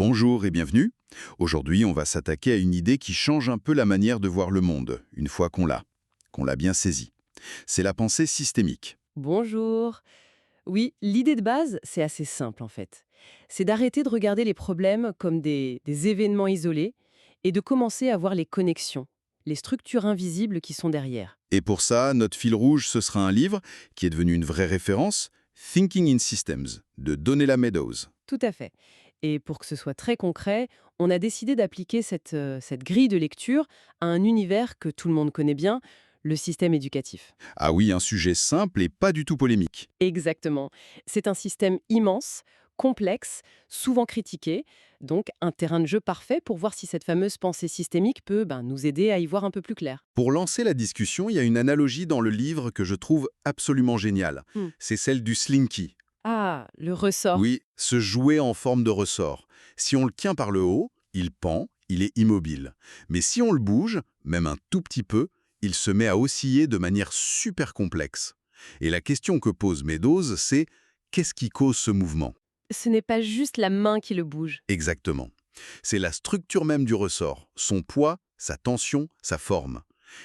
Bonjour et bienvenue. Aujourd'hui, on va s'attaquer à une idée qui change un peu la manière de voir le monde, une fois qu'on l'a bien saisie. C'est la pensée systémique. Bonjour. Oui, l'idée de base, c'est assez simple en fait. C'est d'arrêter de regarder les problèmes comme des événements isolés et de commencer à voir les connexions, les structures invisibles qui sont derrière. Et pour ça, notre fil rouge, ce sera un livre qui est devenu une vraie référence, Thinking in Systems, de Donella Meadows. Tout à fait. Et pour que ce soit très concret, on a décidé d'appliquer cette grille de lecture à un univers que tout le monde connaît bien, le système éducatif. Ah oui, un sujet simple et pas du tout polémique. Exactement. C'est un système immense, complexe, souvent critiqué, donc un terrain de jeu parfait pour voir si cette fameuse pensée systémique peut nous aider à y voir un peu plus clair. Pour lancer la discussion, il y a une analogie dans le livre que je trouve absolument géniale. Hmm. C'est celle du slinky. Ah, le ressort. Oui, ce jouet en forme de ressort. Si on le tient par le haut, il pend, il est immobile. Mais si on le bouge, même un tout petit peu, il se met à osciller de manière super complexe. Et la question que pose Meadows, c'est qu'est-ce qui cause ce mouvement? Ce n'est pas juste la main qui le bouge. Exactement. C'est la structure même du ressort, son poids, sa tension, sa forme.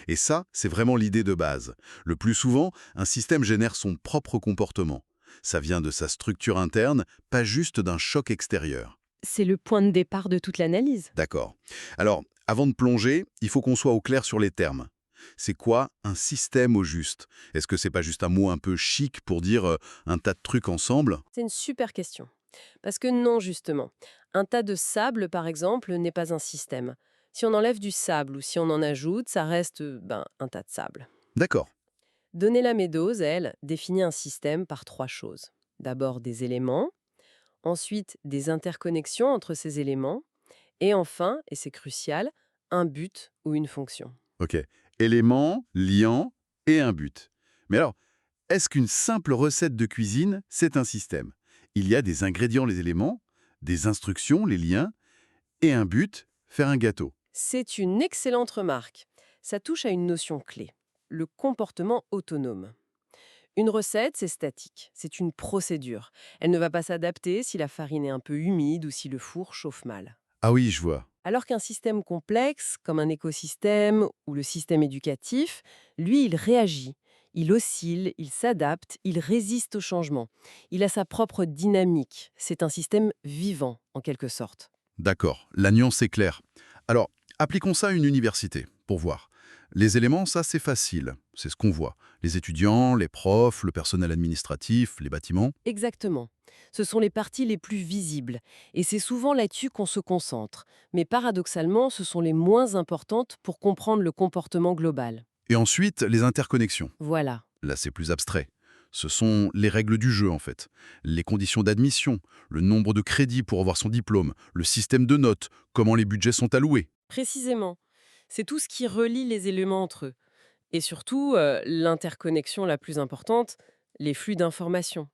Et ça, c'est vraiment l'idée de base. Le plus souvent, un système génère son propre comportement. Ça vient de sa structure interne, pas juste d'un choc extérieur. C'est le point de départ de toute l'analyse. D'accord. Alors, avant de plonger, il faut qu'on soit au clair sur les termes. C'est quoi un système au juste? Est-ce que c'est pas juste un mot un peu chic pour dire un tas de trucs ensemble? C'est une super question. Parce que non, justement. Un tas de sable, par exemple, n'est pas un système. Si on enlève du sable ou si on en ajoute, ça reste un tas de sable. D'accord. Donella Meadows, elle, définit un système par trois choses. D'abord des éléments, ensuite des interconnexions entre ces éléments, et enfin, et c'est crucial, un but ou une fonction. Ok. Éléments, liants et un but. Mais alors, est-ce qu'une simple recette de cuisine, c'est un système? Il y a des ingrédients, les éléments, des instructions, les liens, et un but, faire un gâteau. C'est une excellente remarque. Ça touche à une notion clé, le comportement autonome. Une recette, c'est statique, c'est une procédure. Elle ne va pas s'adapter si la farine est un peu humide ou si le four chauffe mal. Ah oui, je vois. Alors qu'un système complexe, comme un écosystème ou le système éducatif, lui, il réagit. Il oscille, il s'adapte, il résiste au changement. Il a sa propre dynamique. C'est un système vivant, en quelque sorte. D'accord, la nuance est claire. Alors, appliquons ça à une université, pour voir. Les éléments, ça c'est facile, c'est ce qu'on voit. Les étudiants, les profs, le personnel administratif, les bâtiments. Exactement. Ce sont les parties les plus visibles. Et c'est souvent là-dessus qu'on se concentre. Mais paradoxalement, ce sont les moins importantes pour comprendre le comportement global. Et ensuite, les interconnexions. Voilà. Là, c'est plus abstrait. Ce sont les règles du jeu, en fait. Les conditions d'admission, le nombre de crédits pour avoir son diplôme, le système de notes, comment les budgets sont alloués. Précisément. C'est tout ce qui relie les éléments entre eux. Et surtout, l'interconnexion la plus importante, les flux d'informations.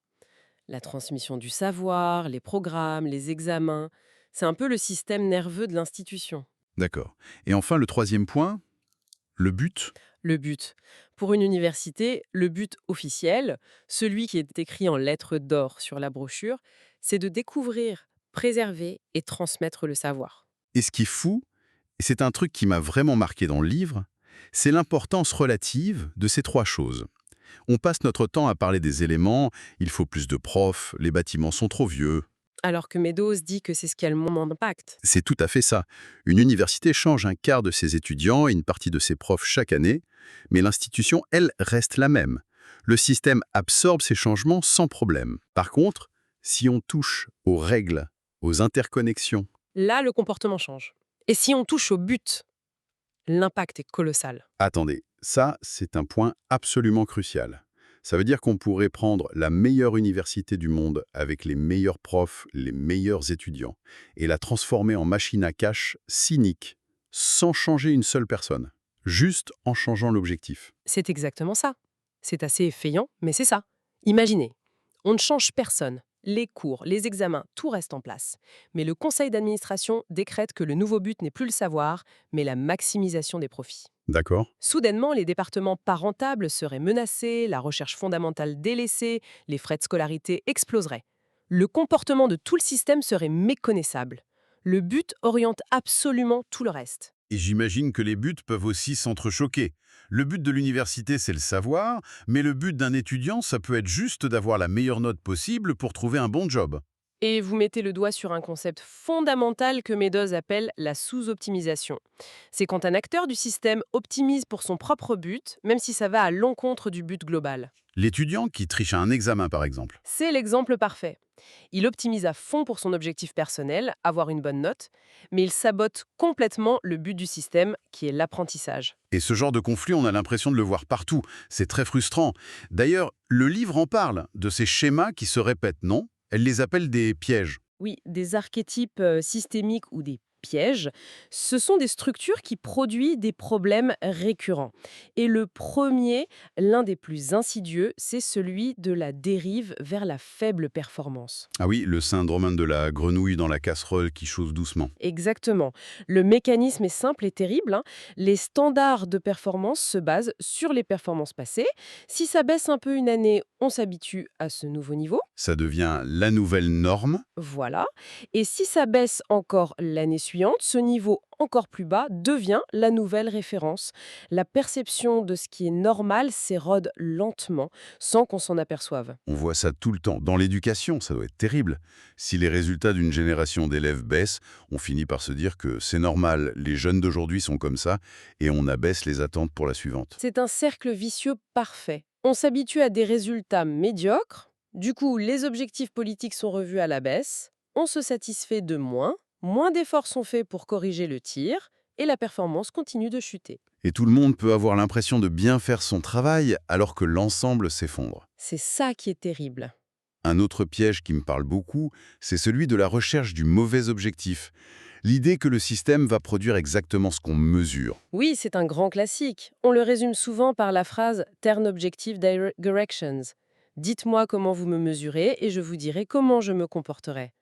La transmission du savoir, les programmes, les examens. C'est un peu le système nerveux de l'institution. D'accord. Et enfin, le troisième point, le but. Le but. Pour une université, le but officiel, celui qui est écrit en lettres d'or sur la brochure, c'est de découvrir, préserver et transmettre le savoir. Et ce qui est fou, et c'est un truc qui m'a vraiment marqué dans le livre, c'est l'importance relative de ces trois choses. On passe notre temps à parler des éléments, il faut plus de profs, les bâtiments sont trop vieux. Alors que Meadows dit que c'est ce qui a le moins d'impact. C'est tout à fait ça. Une université change un quart de ses étudiants et une partie de ses profs chaque année, mais l'institution, elle, reste la même. Le système absorbe ces changements sans problème. Par contre, si on touche aux règles, aux interconnexions, Là, le comportement change. Et si on touche au but, l'impact est colossal. attendez, ça, c'est un point absolument crucial. Ça veut dire qu'on pourrait prendre la meilleure université du monde avec les meilleurs profs, les meilleurs étudiants, et la transformer en machine à cash cynique, sans changer une seule personne, juste en changeant l'objectif. C'est exactement ça. C'est assez effrayant, mais c'est ça. Imaginez, on ne change personne. Les cours, les examens, tout reste en place. Mais le conseil d'administration décrète que le nouveau but n'est plus le savoir, mais la maximisation des profits. D'accord? Soudainement, les départements pas rentables seraient menacés, la recherche fondamentale délaissée, les frais de scolarité exploseraient. Le comportement de tout le système serait méconnaissable. Le but oriente absolument tout le reste. Et j'imagine que les buts peuvent aussi s'entrechoquer. Le but de l'université, c'est le savoir, mais le but d'un étudiant, ça peut être juste d'avoir la meilleure note possible pour trouver un bon job. Et vous mettez le doigt sur un concept fondamental que Meadows appelle la sous-optimisation. C'est quand un acteur du système optimise pour son propre but, même si ça va à l'encontre du but global. L'étudiant qui triche à un examen, par exemple. C'est l'exemple parfait. Il optimise à fond pour son objectif personnel, avoir une bonne note, mais il sabote complètement le but du système, qui est l'apprentissage. Et ce genre de conflit, on a l'impression de le voir partout. C'est très frustrant. D'ailleurs, le livre en parle, de ces schémas qui se répètent, non? Elle les appelle des pièges. Oui, des archétypes systémiques ou des pièges, ce sont des structures qui produisent des problèmes récurrents. Et le premier, l'un des plus insidieux, c'est celui de la dérive vers la faible performance. Ah oui, le syndrome de la grenouille dans la casserole qui chose doucement. Exactement. Le mécanisme est simple et terrible, hein. Les standards de performance se basent sur les performances passées. Si ça baisse un peu une année, on s'habitue à ce nouveau niveau. Ça devient la nouvelle norme. Voilà. Et si ça baisse encore l'année suivante, ce niveau encore plus bas devient la nouvelle référence. La perception de ce qui est normal s'érode lentement, sans qu'on s'en aperçoive. On voit ça tout le temps. Dans l'éducation, ça doit être terrible. Si les résultats d'une génération d'élèves baissent, on finit par se dire que c'est normal, les jeunes d'aujourd'hui sont comme ça, et on abaisse les attentes pour la suivante. C'est un cercle vicieux parfait. On s'habitue à des résultats médiocres. Du coup, les objectifs politiques sont revus à la baisse. On se satisfait de moins. Moins d'efforts sont faits pour corriger le tir. Et la performance continue de chuter. Et tout le monde peut avoir l'impression de bien faire son travail alors que l'ensemble s'effondre. C'est ça qui est terrible. Un autre piège qui me parle beaucoup, c'est celui de la recherche du mauvais objectif. L'idée que le système va produire exactement ce qu'on mesure. Oui, c'est un grand classique. On le résume souvent par la phrase Turn Objective Directions. Dites-moi comment vous me mesurez et je vous dirai comment je me comporterai.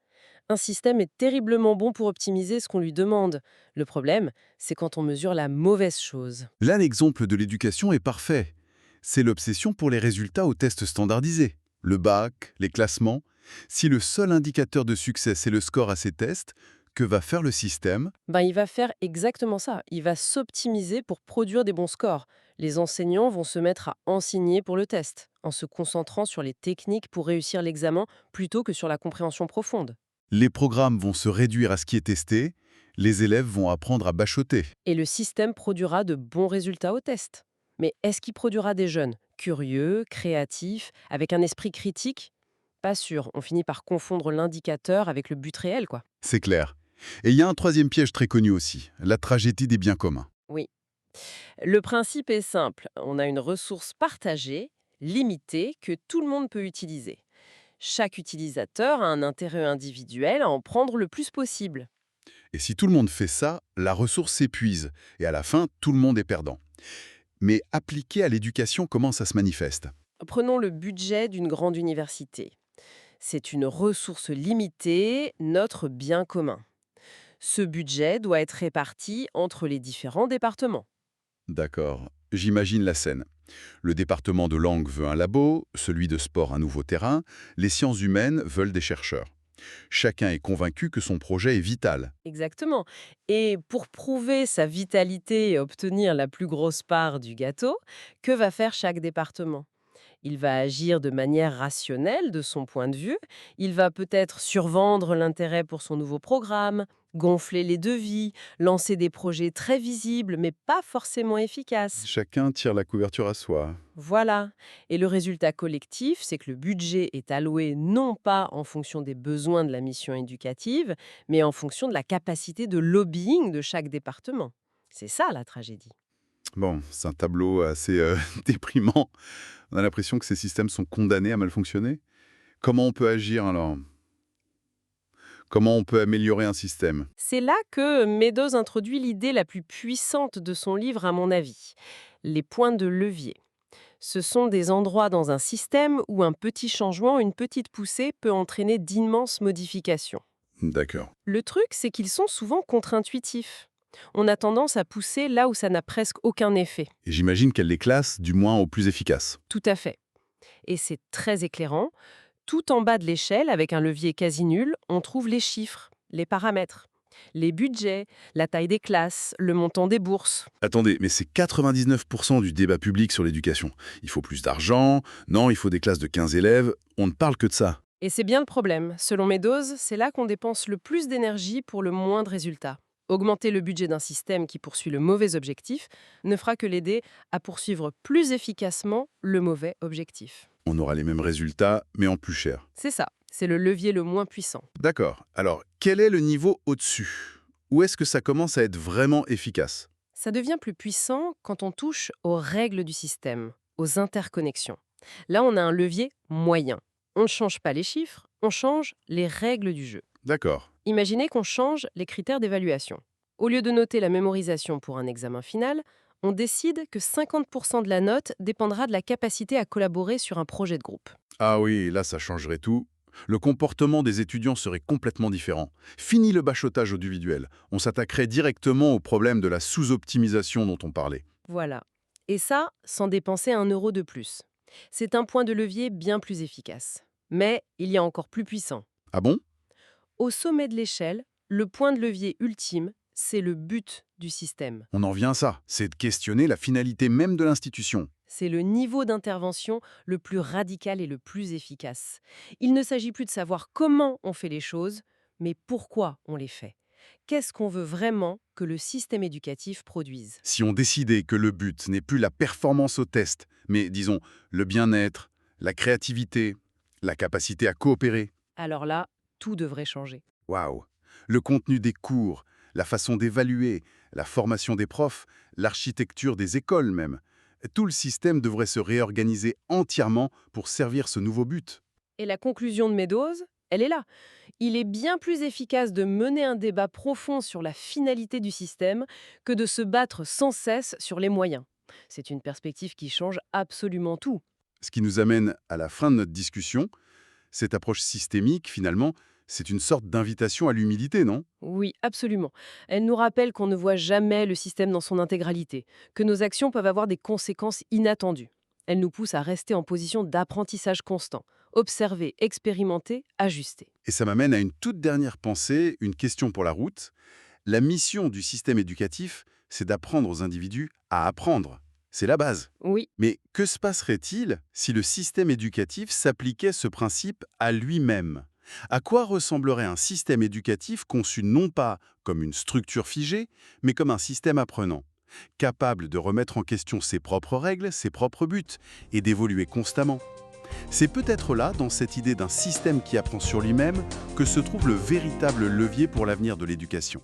Un système est terriblement bon pour optimiser ce qu'on lui demande. Le problème, c'est quand on mesure la mauvaise chose. Là, l'exemple de l'éducation est parfait. C'est l'obsession pour les résultats aux tests standardisés. Le bac, les classements. Si le seul indicateur de succès, c'est le score à ces tests, que va faire le système? Il va faire exactement ça. Il va s'optimiser pour produire des bons scores. Les enseignants vont se mettre à enseigner pour le test, en se concentrant sur les techniques pour réussir l'examen plutôt que sur la compréhension profonde. Les programmes vont se réduire à ce qui est testé, les élèves vont apprendre à bachoter. Et le système produira de bons résultats au test. Mais est-ce qu'il produira des jeunes curieux, créatifs, avec un esprit critique? Pas sûr, on finit par confondre l'indicateur avec le but réel, quoi. C'est clair. Et il y a un troisième piège très connu aussi, la tragédie des biens communs. Oui. Le principe est simple, on a une ressource partagée, limitée, que tout le monde peut utiliser. Chaque utilisateur a un intérêt individuel à en prendre le plus possible. Et si tout le monde fait ça, la ressource s'épuise, et à la fin, tout le monde est perdant. Mais appliqué à l'éducation, comment ça se manifeste? Prenons le budget d'une grande université. C'est une ressource limitée, notre bien commun. Ce budget doit être réparti entre les différents départements. D'accord, j'imagine la scène. Le département de langue veut un labo, celui de sport un nouveau terrain, les sciences humaines veulent des chercheurs. Chacun est convaincu que son projet est vital. Exactement. Et pour prouver sa vitalité et obtenir la plus grosse part du gâteau, que va faire chaque département? Il va agir de manière rationnelle de son point de vue. Il va peut-être survendre l'intérêt pour son nouveau programme, gonfler les devis, lancer des projets très visibles mais pas forcément efficaces. Chacun tire la couverture à soi. Voilà. Et le résultat collectif, c'est que le budget est alloué non pas en fonction des besoins de la mission éducative, mais en fonction de la capacité de lobbying de chaque département. C'est ça la tragédie. Bon, c'est un tableau assez déprimant. On a l'impression que ces systèmes sont condamnés à mal fonctionner. Comment on peut agir alors? Comment on peut améliorer un système? C'est là que Meadows introduit l'idée la plus puissante de son livre, à mon avis, les points de levier. Ce sont des endroits dans un système où un petit changement, une petite poussée peut entraîner d'immenses modifications. D'accord. Le truc, c'est qu'ils sont souvent contre-intuitifs. On a tendance à pousser là où ça n'a presque aucun effet. Et j'imagine qu'elle les classe du moins au plus efficace. Tout à fait. Et c'est très éclairant. Tout en bas de l'échelle, avec un levier quasi nul, on trouve les chiffres, les paramètres. Les budgets, la taille des classes, le montant des bourses. Attendez, mais c'est 99% du débat public sur l'éducation. Il faut plus d'argent, non, il faut des classes de 15 élèves, on ne parle que de ça. Et c'est bien le problème. Selon Meadows, c'est là qu'on dépense le plus d'énergie pour le moins de résultats. Augmenter le budget d'un système qui poursuit le mauvais objectif ne fera que l'aider à poursuivre plus efficacement le mauvais objectif. On aura les mêmes résultats, mais en plus cher. C'est ça, c'est le levier le moins puissant. D'accord. Alors, quel est le niveau au-dessus? Où est-ce que ça commence à être vraiment efficace? Ça devient plus puissant quand on touche aux règles du système, aux interconnexions. Là, on a un levier moyen. On ne change pas les chiffres, on change les règles du jeu. D'accord. Imaginez qu'on change les critères d'évaluation. Au lieu de noter la mémorisation pour un examen final, on décide que 50% de la note dépendra de la capacité à collaborer sur un projet de groupe. Ah oui, là, ça changerait tout. Le comportement des étudiants serait complètement différent. Fini le bachotage individuel. On s'attaquerait directement au problème de la sous-optimisation dont on parlait. Voilà. Et ça, sans dépenser un euro de plus. C'est un point de levier bien plus efficace. Mais il y a encore plus puissant. Ah bon? Au sommet de l'échelle, le point de levier ultime, c'est le but du système. On en vient à ça. C'est de questionner la finalité même de l'institution. C'est le niveau d'intervention le plus radical et le plus efficace. Il ne s'agit plus de savoir comment on fait les choses, mais pourquoi on les fait. Qu'est-ce qu'on veut vraiment que le système éducatif produise? Si on décidait que le but n'est plus la performance au test, mais disons le bien-être, la créativité, la capacité à coopérer. Alors là, tout devrait changer. Waouh! Le contenu des cours, la façon d'évaluer, la formation des profs, l'architecture des écoles même. Tout le système devrait se réorganiser entièrement pour servir ce nouveau but. Et la conclusion de Meadows, elle est là. Il est bien plus efficace de mener un débat profond sur la finalité du système que de se battre sans cesse sur les moyens. C'est une perspective qui change absolument tout. Ce qui nous amène à la fin de notre discussion. Cette approche systémique, finalement, c'est une sorte d'invitation à l'humilité, non? Oui, absolument. Elle nous rappelle qu'on ne voit jamais le système dans son intégralité, que nos actions peuvent avoir des conséquences inattendues. Elle nous pousse à rester en position d'apprentissage constant, observer, expérimenter, ajuster. Et ça m'amène à une toute dernière pensée, une question pour la route. La mission du système éducatif, c'est d'apprendre aux individus à apprendre. C'est la base. Oui, Mais que se passerait-il si le système éducatif s'appliquait ce principe à lui-même? À quoi ressemblerait un système éducatif conçu non pas comme une structure figée, mais comme un système apprenant, capable de remettre en question ses propres règles, ses propres buts, et d'évoluer constamment? C'est peut-être là, dans cette idée d'un système qui apprend sur lui-même, que se trouve le véritable levier pour l'avenir de l'éducation.